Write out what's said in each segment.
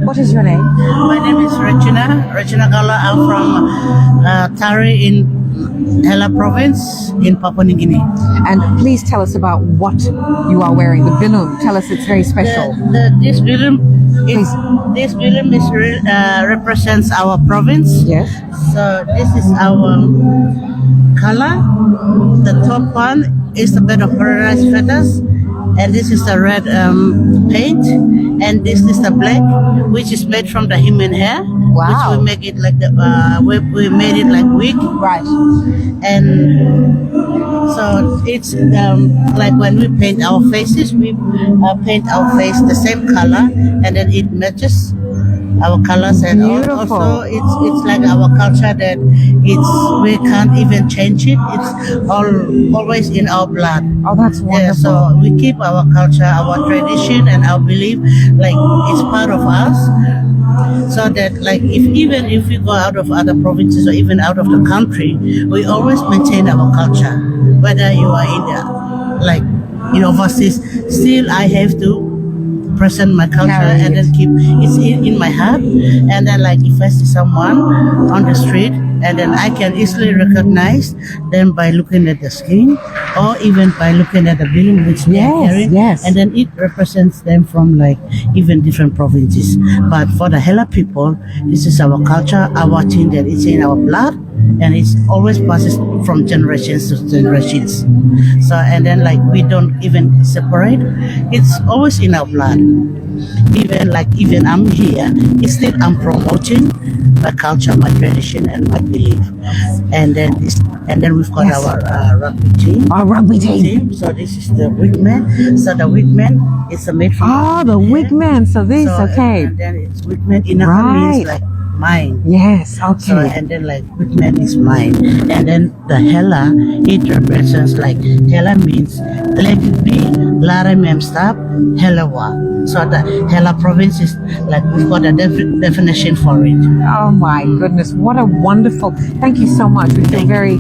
What is your name? My name is Regina Gala. I'm from Tari in Hela province in Papua New Guinea. And please tell us about what you are wearing. The bilum. Tell us it's very special. This bilum represents our province. Yes. So this is our color. The top one is the bed of paradise feathers, and this is the red paint, and this is the black, which is made from the human hair. Wow. Which we make it like the we made it like wig. Right. And so it's like when we paint our faces, we paint our face the same color, and then it matches our colors. And Beautiful. also it's like our culture that we can't even change it. It's always in our blood. Oh, that's wonderful. Yeah, so we keep our culture, our tradition, and our belief like it's part of us. So that like even if we go out of other provinces or even out of the country, we always maintain our culture. Whether you are in overseas, still I have to present my culture and then keep it's in my heart. And then like if I see someone on the street, and then I can easily recognize them by looking at the skin or even by looking at the bilum which they are carrying. Yes. And then it represents them from like even different provinces. But for the Hela people, this is our culture, our thing that is in our blood, and it's always passes from generations to generations. So and then like we don't even separate. It's always in our blood. Even I'm here, it's still I'm promoting my culture, my tradition, and my belief. And then we've got our rugby team. Our rugby team. So this is the wigman. So the wigman is made from the wigman. So this okay. And then it's wigman means like mine. Yes. Okay. So and then like wigman is mine. And then the Hela, it represents like Hela means Lekbi Lara Memstab Helawa. So the Hela province is like we've got a definition for it. Oh my goodness, what a wonderful, thank you so much. We feel very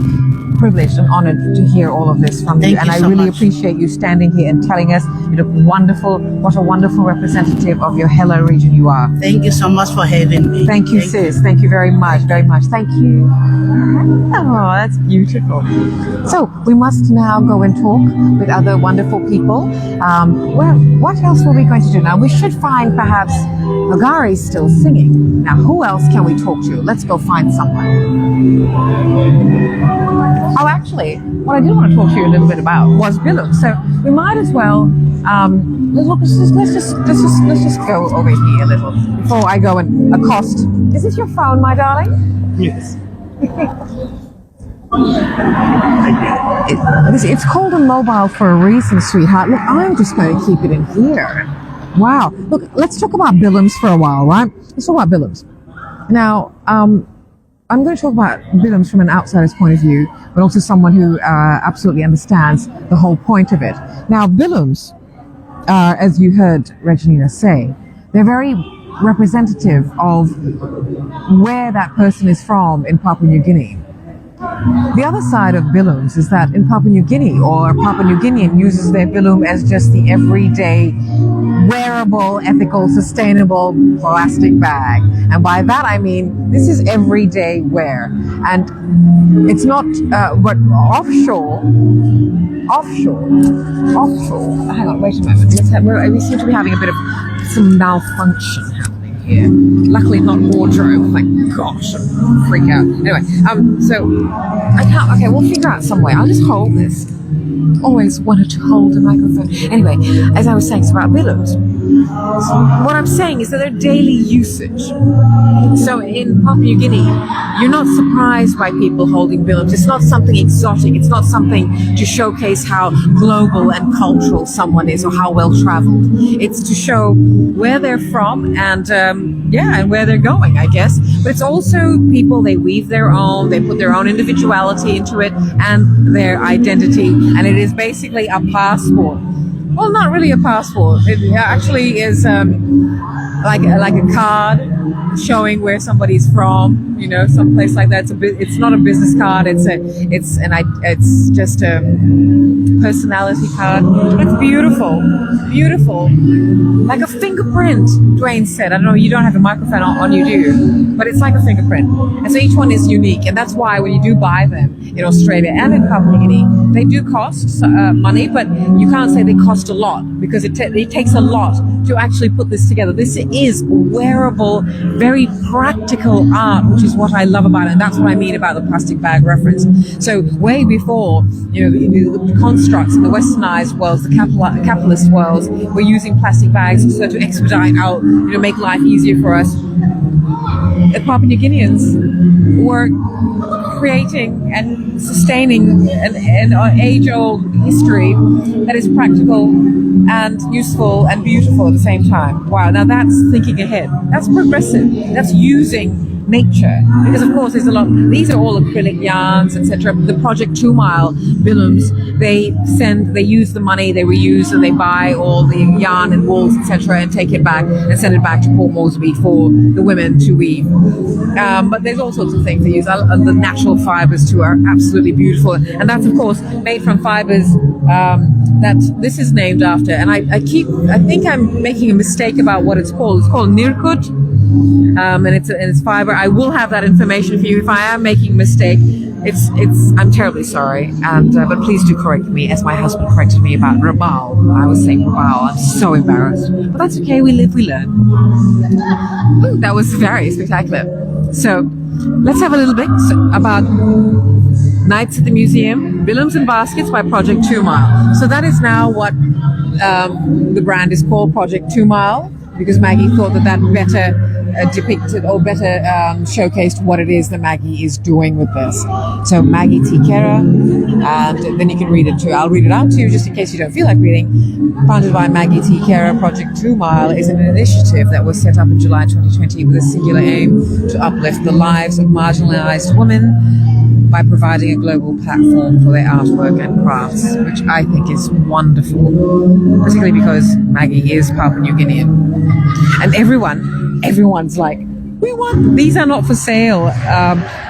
privileged and honored to hear all of this from you. And I really appreciate you standing here and telling us you look wonderful. What a wonderful representative of your Hela region you are. Thank you so much for having me. Thank you, sis. Thank you very much, very much. Thank you. Oh, that's beautiful. So we must now go and talk with other wonderful people. Well, what else were we going to do? Now we should find perhaps Gari's still singing. Now who else can we talk to? Let's go find someone. Oh, actually, what I did want to talk to you a little bit about was bilum. So we might as well let's just go over here a little before I go and accost. Is this your phone, my darling? Yes. It's called a mobile for a reason, sweetheart. Look, I'm just going to keep it in here. Wow. Look, let's talk about bilums for a while, right? Let's talk about bilums. Now, I'm going to talk about bilums from an outsider's point of view, but also someone who absolutely understands the whole point of it. Now, bilums, as you heard Regina say, they're very representative of where that person is from in Papua New Guinea. The other side of bilums is that in Papua New Guinea, or a Papua New Guinean uses their bilum as just the everyday wearable, ethical, sustainable plastic bag. And by that I mean this is everyday wear. And it's not, but offshore, hang on, wait a moment. We seem to be having a bit of some malfunction happening here. Luckily not wardrobe. Thank gosh, I'll freak out. Anyway, so I can't, okay, we'll figure out some way. I'll just hold this. Always wanted to hold a microphone. Anyway, as I was saying, it's about bilums. What I'm saying is that they're daily usage. So in Papua New Guinea, you're not surprised by people holding bilums. It's not something exotic. It's not something to showcase how global and cultural someone is or how well traveled. It's to show where they're from and and where they're going, I guess. But it's also people, they weave their own, they put their own individuality into it and their identity. And it is basically a passport Well, not really a passport. It actually is like a card showing where somebody's from. You know, someplace like that. It's not a business card. It's just a personality card. It's beautiful, beautiful, like a fingerprint. Dwayne said. I don't know. You don't have a microphone on you, do you? But it's like a fingerprint, and so each one is unique, and that's why when you do buy them in Australia and in Papua New Guinea, they do cost money, but you can't say they cost a lot because it takes a lot to actually put this together. This is wearable, very practical art, which is what I love about it, and that's what I mean about the plastic bag reference. So way before, you know, the constructs in the westernized worlds, the capitalist worlds, were using plastic bags so to expedite out, you know, make life easier for us. The Papua New Guineans were creating and sustaining an age-old history that is practical and useful and beautiful at the same time. Wow, now that's thinking ahead. That's progressive. That's using nature. Because of course there's a lot, these are all acrylic yarns, etc. The Project 2 Mile Billums, they use the money they reuse and they buy all the yarn and wools, etc. and take it back and send it back to Port Moresby for the women to weave. But there's all sorts of things they use. The natural fibers too are absolutely beautiful. And that's of course made from fibers that this is named after. And I think I'm making a mistake about what it's called. It's called Nirkut. And it's fiber. I will have that information for you. If I am making a mistake, I'm terribly sorry. But please do correct me, as my husband corrected me about Rabal. I was saying Rabal. I'm so embarrassed. But that's okay. We live, we learn. Ooh, that was very spectacular. So let's have a little bit about Nights at the Museum, Billums and Baskets by Project 2 Mile. So that is now what the brand is called, Project 2 Mile, because Maggie thought that better depicted or better showcased what it is that Maggie is doing with this. So Maggie Tikera, and then you can read it too. I'll read it out to you just in case you don't feel like reading. Founded by Maggie Tikera, Project 2 Mile is an initiative that was set up in July 2020 with a singular aim to uplift the lives of marginalized women by providing a global platform for their artwork and crafts, which I think is wonderful, particularly because Maggie is Papua New Guinean. And everyone's like, we want, these are not for sale.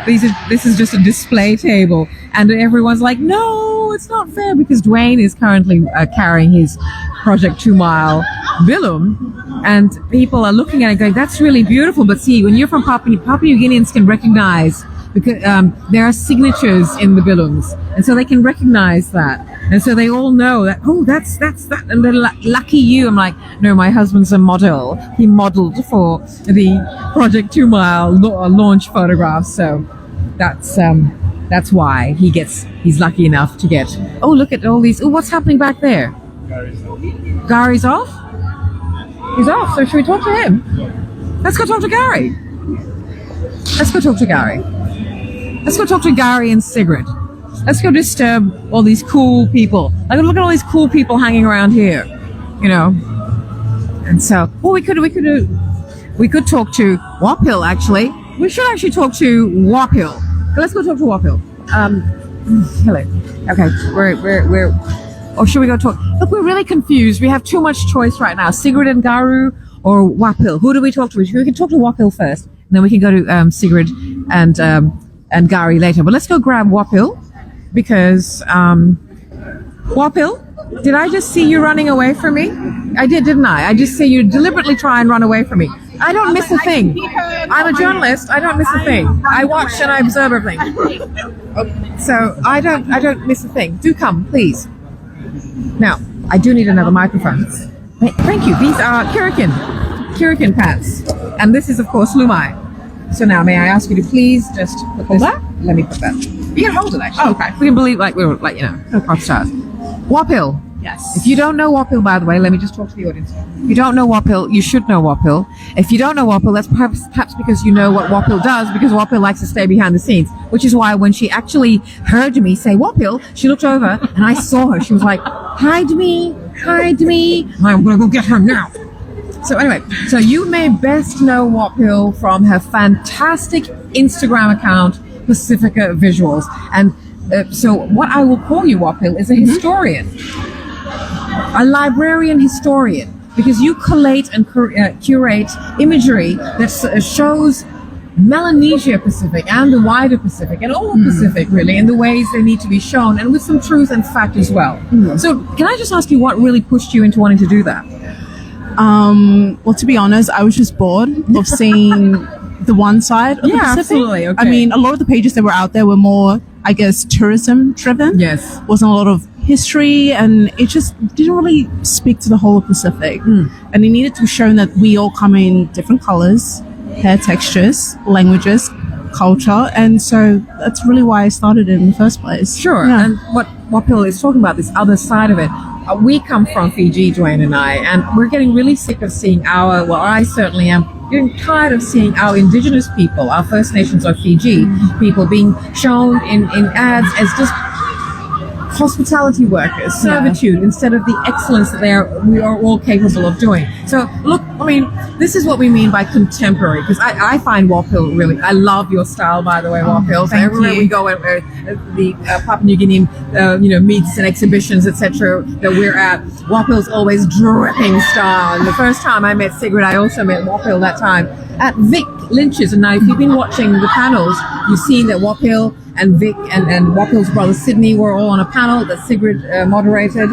This is just a display table. And everyone's like, no, it's not fair, because Dwayne is currently carrying his Project 2 Mile Billum. And people are looking at it going, that's really beautiful. But see, when you're from Papua New Guineans can recognize, because there are signatures in the Billums, and so they can recognize that, and so they all know that, oh, that's that, and they're lucky you. I'm like, no, my husband's a model. He modeled for the Project 2 Mile launch photographs, so that's why he's lucky enough to get. Oh, look at all these. Oh, what's happening back there? Gary's off. He's off. So should we talk to him? Let's go talk to Gary. Let's go talk to Gary. Let's go talk to Gary and Sigrid. Let's go disturb all these cool people. Like, look at all these cool people hanging around here, you know. And so, well, we could talk to Wapil, actually. We should actually talk to Wapil. Let's go talk to Wapil. Hello. Okay, we're. Or should we go talk? Look, we're really confused. We have too much choice right now. Sigrid and Garu or Wapil. Who do we talk to? We can talk to Wapil first, and then we can go to Sigrid and Gari later. But let's go grab Wapil, because Wapil, did I just see you running away from me? I did, didn't I? I just see you deliberately try and run away from me. I don't miss a thing. I'm a journalist. I don't miss a thing. I watch and I observe everything. Okay, so I don't miss a thing. Do come, please. Now, I do need another microphone. Thank you. These are Kirikin pants, and this is of course Lumai. So now, may I ask you to please just put this? Let me put that. You can hold it, actually. Oh, okay. We can believe like we were, like, you know, rock stars. Wapil. Yes. If you don't know Wapil, by the way, let me just talk to the audience. If you don't know Wapil, you should know Wapil. If you don't know Wapil, that's perhaps because you know what Wapil does, because Wapil likes to stay behind the scenes, which is why when she actually heard me say Wapil, she looked over and I saw her. She was like, hide me. I'm going to go get her now. So anyway, so you may best know Wapil from her fantastic Instagram account, Pacifica Visuals. And so what I will call you, Wapil, is a historian. a librarian historian, because you collate and curate imagery that shows Melanesia Pacific and the wider Pacific and all Pacific really in the ways they need to be shown, and with some truth and fact as well. So can I just ask you what really pushed you into wanting to do that? Well, to be honest, I was just bored of seeing the one side of the Pacific. Absolutely. Okay. I mean, a lot of the pages that were out there were more, I guess, tourism driven. Yes. Wasn't a lot of history, and it just didn't really speak to the whole of Pacific. And it needed to be shown that we all come in different colors, hair textures, languages, culture, and so that's really why I started it in the first place. Sure. Yeah. And what Bill is talking about, this other side of it. We come from Fiji, Dwayne and I, and we're getting really sick of seeing I certainly am, getting tired of seeing our indigenous people, our First Nations or Fiji people being shown in ads as just hospitality workers, servitude, instead of the excellence that we are all capable of doing. So look, I mean, this is what we mean by contemporary, because I find Wapil really, I love your style, by the way, Wapil. So everywhere we go, the Papua New Guinean, meets and exhibitions, etc., that we're at, Wapil's always dripping style. And the first time I met Sigrid, I also met Wapil that time at Vic Lynch's. And now if you've been watching the panels, you've seen that Wapil and Vic and Wapil's brother Sydney were all on a panel that Sigrid moderated.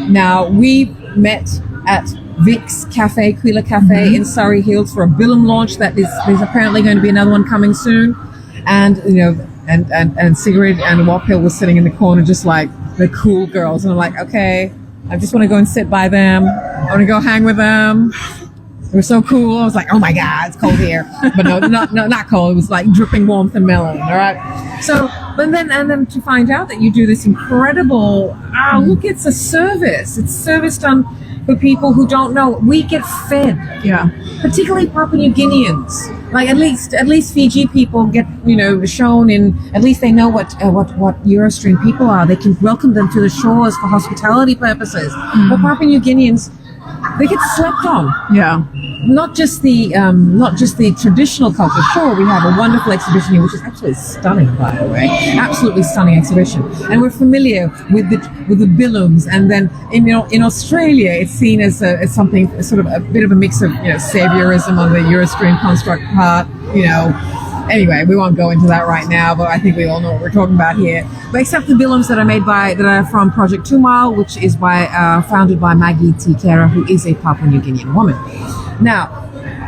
Now, we met at Vic's Cafe, Quila Cafe in Surrey Hills for a Bilam launch that there's apparently going to be another one coming soon. And, and Sigrid and Wapil were sitting in the corner just like the cool girls. And I'm like, okay, I just want to go and sit by them. I want to go hang with them. It was so cool. I was like, oh my God, it's cold here. But no, not cold. It was like dripping warmth and melon. All right. So, and then to find out that you do this incredible, look, it's a service. It's service done for people who don't know. We get fed. Yeah. Particularly Papua New Guineans. Like at least Fiji people get, shown in, at least they know what Eurostream people are. They can welcome them to the shores for hospitality purposes. But Papua New Guineans, they get slept on. Yeah. Not just the traditional culture. Sure, we have a wonderful exhibition here, which is actually stunning, by the way. Absolutely stunning exhibition. And we're familiar with the Bilums. And then in Australia, it's seen as something sort of a bit of a mix of saviorism on the Eurostream construct part. Anyway, we won't go into that right now, but I think we all know what we're talking about here. But except the Bilums that are from Project 2 Mile, which is founded by Maggie Tikera, who is a Papua New Guinean woman. Now,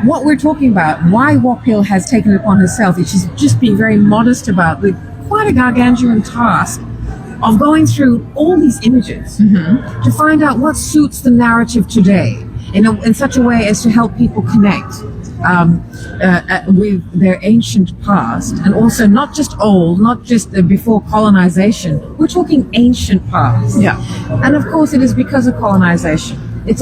what we're talking about, why Wapil has taken it upon herself, is she's just being very modest about the quite a gargantuan task of going through all these images to find out what suits the narrative today in such a way as to help people connect with their ancient past, and also not just old, not just before colonization. We're talking ancient past. Yeah. And of course, it is because of colonization. It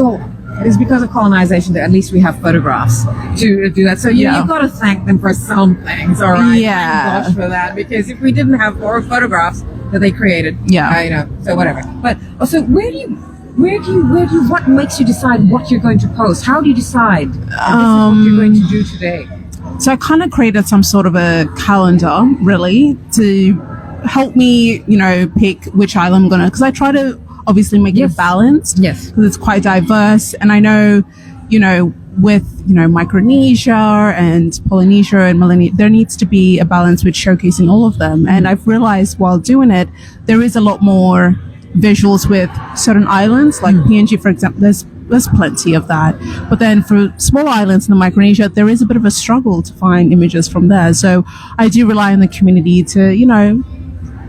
is because of colonization that at least we have photographs to do that. So you've got to thank them for some things, all right? Yeah. Thank gosh for that, because if we didn't have more photographs that they created, so whatever. But also, what makes you decide what you're going to post? How do you decide this is what you're going to do today? So I kind of created some sort of a calendar, really, to help me, pick which island I'm going to, because I try to obviously make it balanced. Yes. Because it's quite diverse. And I know, with, Micronesia and Polynesia and Melanesia, there needs to be a balance with showcasing all of them. And I've realized while doing it, there is a lot more visuals with certain islands, like PNG, for example. There's plenty of that. But then for small islands in the Micronesia, there is a bit of a struggle to find images from there. So I do rely on the community to,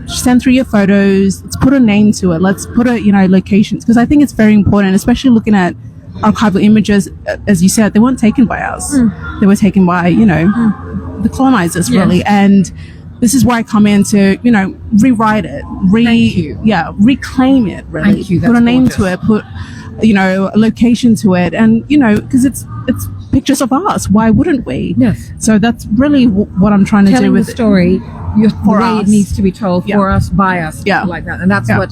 send through your photos. Let's put a name to it. Let's put locations, because I think it's very important, especially looking at archival images. As you said, they weren't taken by us. They were taken by, the colonizers, really. And this is where I come in to, rewrite it, reclaim it, really. Thank you. Put a name to it, put, a location to it, and, because it's pictures of us. Why wouldn't we? Yes. So that's really what I'm trying to do with the story. For the way us. It needs to be told for us, by us, like that. And that's what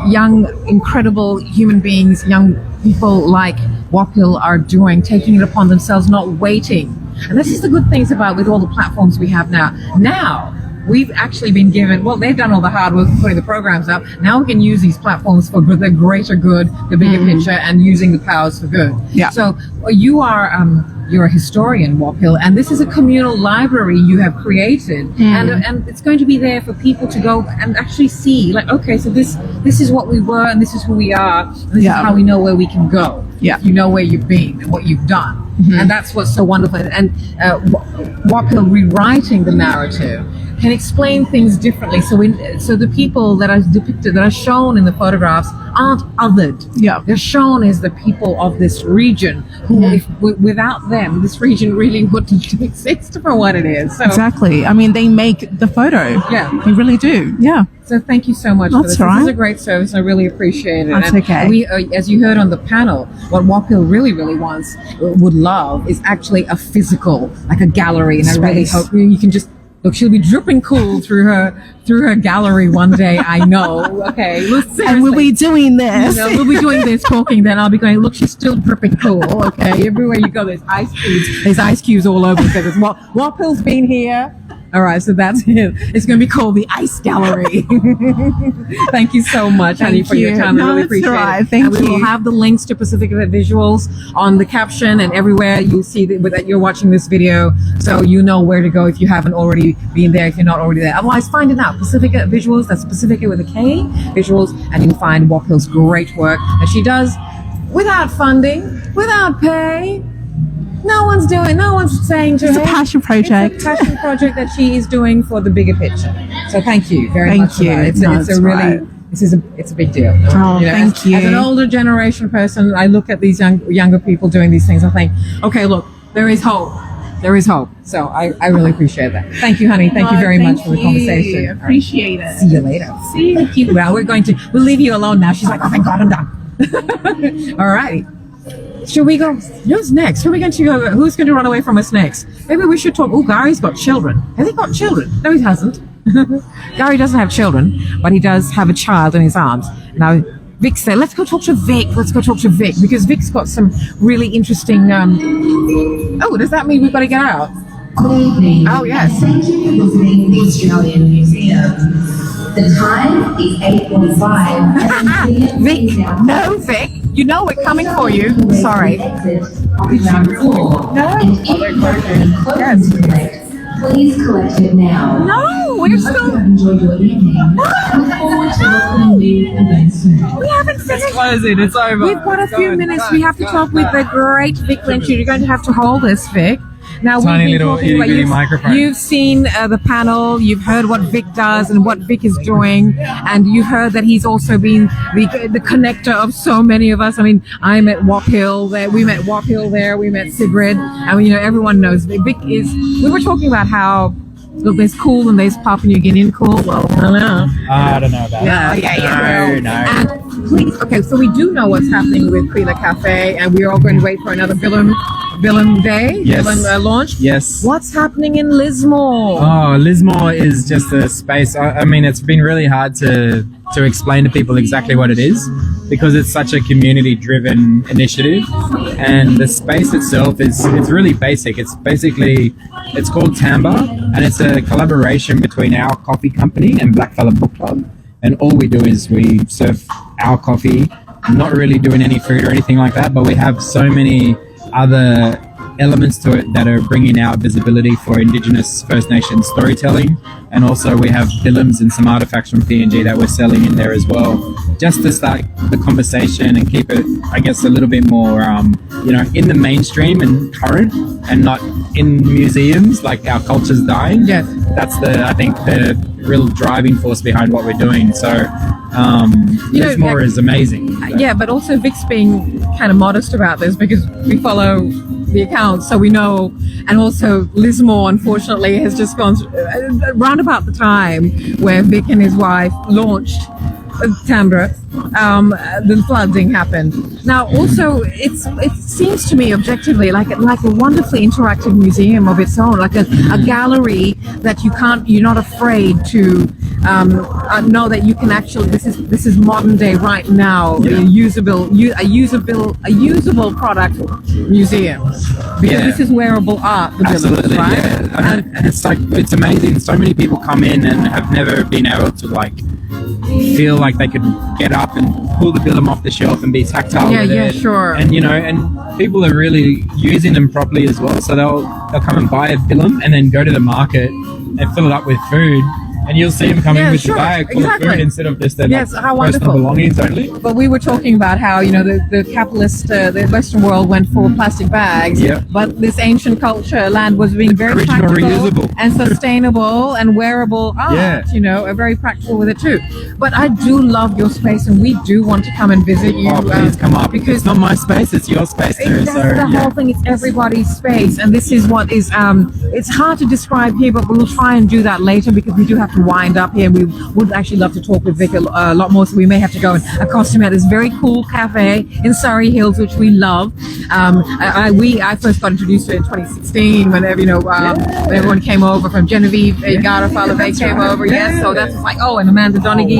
young, incredible human beings, young people like Wapil are doing, taking it upon themselves, not waiting. And this is the good things about with all the platforms we have now. Now, we've actually been given, well, they've done all the hard work of putting the programs up. Now we can use these platforms for the greater good, the bigger picture, and using the powers for good. Yeah. So you are, you're a historian, Wap Hill, and this is a communal library you have created, and it's going to be there for people to go and actually see, like, okay, so this is what we were, and this is who we are, and this is how we know where we can go. Yeah. You know where you've been and what you've done. And that's what's so wonderful. And Wap Hill rewriting the narrative can explain things differently. So the people that are depicted, that are shown in the photographs, aren't othered. Yeah. They're shown as the people of this region who, if without them, this region really wouldn't exist for what it is. So, Exactly. I mean, they make the photo. Yeah. They really do. Yeah. So thank you so much for That's this. all right. This is a great service. I really appreciate it. That's and okay. We, as you heard on the panel, what Wap Hill really would love is actually a physical, like a gallery. And I really Space. hope you can just look. She'll be dripping cool through her gallery one day. I know. Okay. Look, And we'll be doing this. you know, we'll be doing this talking. Then I'll be going. Look, she's still dripping cool. Okay. Everywhere you go, there's ice cubes. There's ice cubes all over. Because Wap Hill's been here. All right, so that's it. It's going to be called the Ice Gallery. Thank you so much, honey, for your time. I really appreciate it. Thank and we will have the links to Pacific Visuals on the caption and everywhere you see that you're watching this video, so you know where to go if you haven't already been there, if you're not already there. Otherwise, find it out. Pacifica Visuals, that's Pacifica with a K, Visuals, and you'll find Wap Hill's great work that she does without funding, without pay. No one's saying to her. It's a passion project. It's a passion project that she is doing for the bigger picture. So thank you very much for you. that. It's a big deal. Oh, thank you. As an older generation person, I look at these younger people doing these things. I think, okay, look, there is hope. There is hope. So I really appreciate that. Tk you, honey. Thank you very much for the conversation. Appreciate it. See you later. Thank you. Well, we'll leave you alone now. She's like, oh, thank God, I'm done. All right. Should we go? Who's next? Who's going to run away from us next? Maybe we should talk. Oh, Gary's got children. Has he got children? No, he hasn't. Gary doesn't have children, but he does have a child in his arms. Now, Vic said, let's go talk to Vic. Because Vic's got some really interesting... Oh, does that mean we've got to get out? Good evening. Oh, yes. Thank you for visiting the Australian Museum. The time is 8:45. and the museum Vic, is now no, Vic. You know we're coming for you. Sorry. Exit on ground floor. No. And if you have any clothing to collect, please collect it now. No, we're Hope you still... have enjoyed your evening. I look forward to welcoming you again soon. We haven't finished. Close it, it's over. We've got a few minutes. We have to talk with the great Vic Lynch. You're going to have to hold this, Vic. Now, Tiny we've been little talking about itty-bitty microphone. You've seen the panel. You've heard what Vic does and what Vic is doing, and you heard that he's also been the connector of so many of us. I mean, I met Wap Hill there. We met Wap Hill there. We met Sigrid, and everyone knows Vic is. We were talking about how. Look, there's cool and there's Papua New Guinean cool. Well, I don't know. I don't know about that. No. And please, okay, so we do know what's happening with Krila Cafe, and we're all going to wait for another Bilam Day, Yes. Bilam launch. Yes. What's happening in Lismore? Oh, Lismore is just a space. I mean, it's been really hard to explain to people exactly what it is because it's such a community-driven initiative, and the space itself it's really basic. It's called Tamba, and it's a collaboration between our coffee company and Blackfella Book Club. And all we do is we serve our coffee, not really doing any food or anything like that, but we have so many other elements to it that are bringing out visibility for Indigenous First Nations storytelling. And also we have films and some artifacts from PNG that we're selling in there as well, just to start the conversation and keep it, I guess, a little bit more, in the mainstream and current, and not in museums like our culture's dying. Yes. That's I think the real driving force behind what we're doing. So Lismore is amazing. Yeah, but also Vic's being kind of modest about this because we follow the account, so we know. And also Lismore, unfortunately, has just gone round about the time where Vic and his wife launched Tambra, the flooding happened. Now, also, it seems to me objectively like a wonderfully interactive museum of its own, like a gallery that you're not afraid to know that you can actually, this is modern day right now, a usable product museum, because this is wearable art, the Absolutely, right? yeah. And it's like, it's amazing. So many people come in and have never been able to like feel like they could get up and pull the bilum off the shelf and be tactile with it. Sure. And and people are really using them properly as well. So they'll come and buy a bilum and then go to the market and fill it up with food. And you'll see them come in with a bag full of food instead of just their how personal wonderful belongings only. But we were talking about how, the capitalist, the Western world went for plastic bags. Yeah. But this ancient culture land was being very Original, practical reusable. and sustainable and wearable art, very practical with it too. But I do love your space, and we do want to come and visit you. Oh, please come up. Because it's not my space, it's your space too. That's the whole thing. It's everybody's space, and this is what is. It's hard to describe here, but we'll try and do that later because we do have to wind up here. We would actually love to talk with Vic a lot more, so we may have to go and accost him at this very cool cafe in Surrey Hills, which we love. I first got introduced to it in 2016 when when everyone came over from Genevieve Gara Falave came over. So that's like and Amanda Donaghy.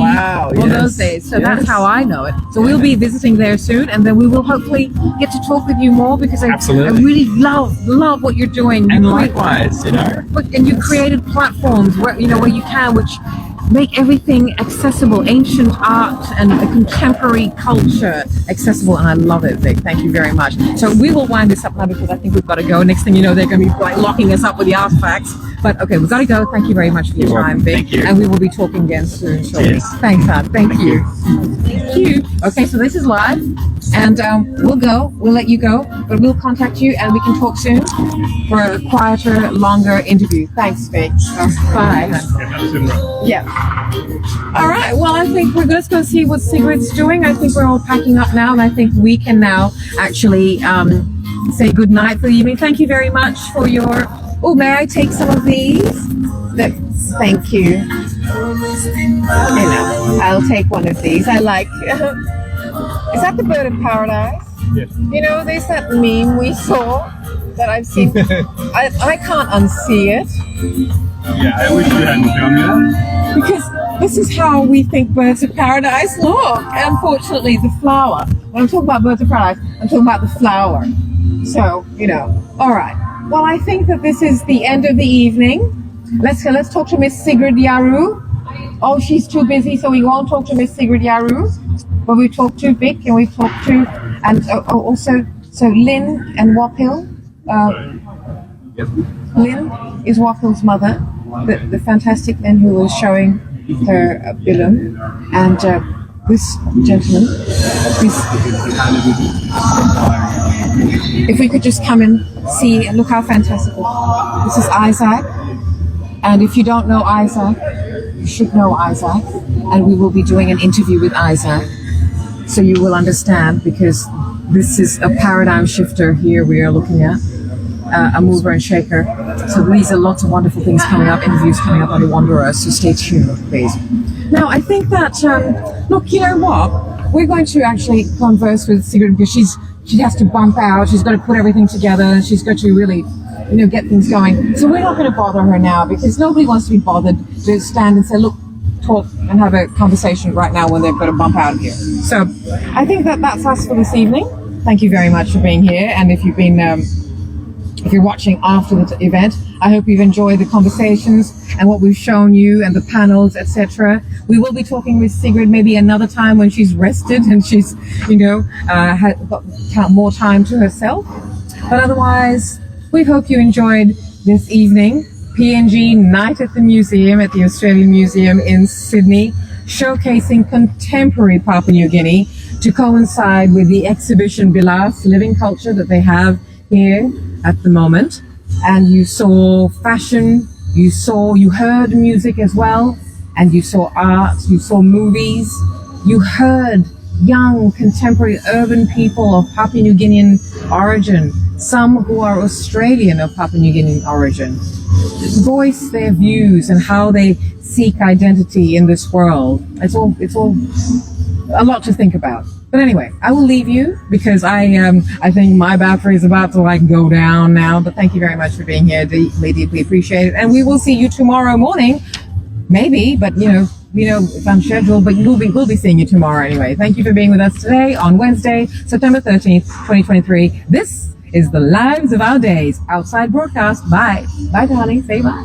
All those days. So that's how I know it. So we'll be visiting there soon, and then we will hopefully get to talk with you more because I really love what you're doing. And likewise, And you created platforms where where you can, which make everything accessible, ancient art and a contemporary culture accessible, and I love it, Vic. Thank you very much. So we will wind this up now because I think we've got to go. Next thing you know, they're going to be like locking us up with the artifacts. But okay, we've got to go. Thank you very much for your time, Vic. Thank you. And we will be talking again soon. Shortly. Thanks, Anne. Thank you. Thank you. Okay, so this is live, and we'll go. We'll let you go, but we'll contact you, and we can talk soon for a quieter, longer interview. Thanks, Vic. Bye. Yeah. All right. Well, I think we're just going to see what Sigrid's doing. I think we're all packing up now, and I think we can now actually say good night for the evening. Thank you very much for your. Oh, may I take some of these? Thank you. I'll take one of these. I like. Is that the bird of paradise? Yes. There's that meme we saw that I've seen. I can't unsee it. Yeah, I wish you hadn't come here. Because this is how we think birds of paradise look. Unfortunately, the flower. When I'm talking about birds of paradise, I'm talking about the flower. So, all right. Well, I think that this is the end of the evening. Let's talk to Miss Sigrid Yaru. Oh, she's too busy, so we won't talk to Miss Sigrid Yaru. But we talked to Vic, and we talked to, and also, so Lynn and Wapil. Lynn is Wapil's mother, the fantastic Lynn who was showing her bilum, and this gentleman. If we could just come and see and look how fantastic. This is Isaac, and if you don't know Isaac, you should know Isaac, and we will be doing an interview with Isaac, so you will understand, because this is a paradigm shifter here we are looking at. A mover and shaker. So these are lots of wonderful things coming up, interviews coming up on The Wanderer, so stay tuned, please. Now, I think that, look, you know what? We're going to actually converse with Sigrid because she has to bump out, she's got to put everything together, and she's got to really, get things going. So we're not going to bother her now because nobody wants to be bothered to stand and say, look, talk and have a conversation right now when they've got to bump out of here. So I think that that's us for this evening. Thank you very much for being here, and if you've been... if you're watching after the event, I hope you've enjoyed the conversations and what we've shown you and the panels, etc. We will be talking with Sigrid maybe another time when she's rested and she's, got more time to herself. But otherwise, we hope you enjoyed this evening. PNG Night at the Museum at the Australian Museum in Sydney, showcasing contemporary Papua New Guinea to coincide with the exhibition BILAS, Living Culture, that they have here at the moment. And you saw fashion, you heard music as well, and you saw art, you saw movies, you heard young contemporary urban people of Papua New Guinean origin, some who are Australian of Papua New Guinean origin, voice their views and how they seek identity in this world. It's all a lot to think about. But anyway, I will leave you because I think my battery is about to like go down now. But thank you very much for being here. Deeply appreciate it. And we will see you tomorrow morning, maybe. But you know if I'm scheduled. But we'll be seeing you tomorrow anyway. Thank you for being with us today on Wednesday, September 13th, 2023. This is the Lives of Our Days outside broadcast. Bye, darling. Say bye.